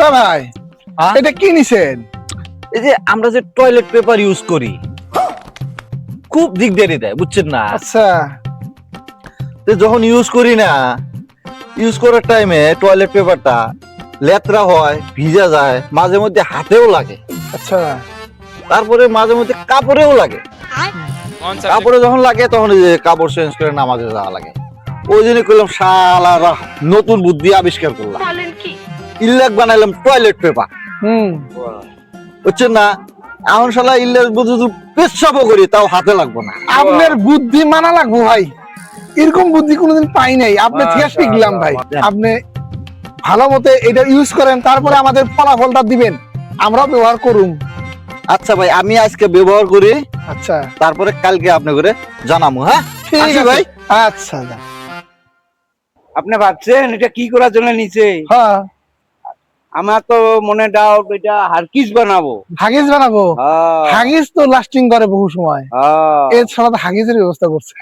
বড় ভাই এটা কি নিছেন? এই যে আমরা যে টয়লেট পেপার ইউজ করি খুব দিকদারি দেয় বুঝছেন না। আচ্ছা তো যখন ইউজ করি না, ইউজ করার টাইমে টয়লেট পেপারটা লেত্রা হয়, ভিজা যায়, মাঝে মধ্যে হাতেও লাগে, আচ্ছা তারপরে মাঝে মধ্যে কাপড়েও লাগে। কাপড়ে যখন লাগে তখন এই যে কাপড় চেঞ্জ করে নামাজে যাওয়া লাগে। ওই জন্য করলাম শালারা নতুন বুদ্ধি আবিষ্কার করলাম, ইল্লেক বানাইলাম টয়লেট পেপার। বুঝছেন না, এখন শালা ইল্লেক বুদ্ধি পেশাবও করি তাও হাতে লাগবো না। আপনার বুদ্ধি মানা লাগবো ভাই, এরকম বুদ্ধি কোনোদিন পাই নাই, আপনি থেকে শিখলাম ভাই। আপনি ভালো মতে এটা ইউজ করেন, তারপরে আমাদের ফলাফলটা দিবেন, আমরাও ব্যবহার করুম। আচ্ছা ভাই, আমি আজকে ব্যবহার করি, আচ্ছা তারপরে কালকে আপনি করে জানাবো। হ্যাঁ ঠিক আসি আছে ভাই। আচ্ছা যা। আপনি ভাবছেন এটা কি করার জন্য নিচে? হ্যাঁ আমার তো মনে ডাউট এটা হারকিস বানাবো। হাগিস বানাবো? হ্যাঁ, হাগিস তো লাস্টিং করে বহু সময়, হ্যাঁ। এর সাথে হাগিসের ব্যবস্থা করছে।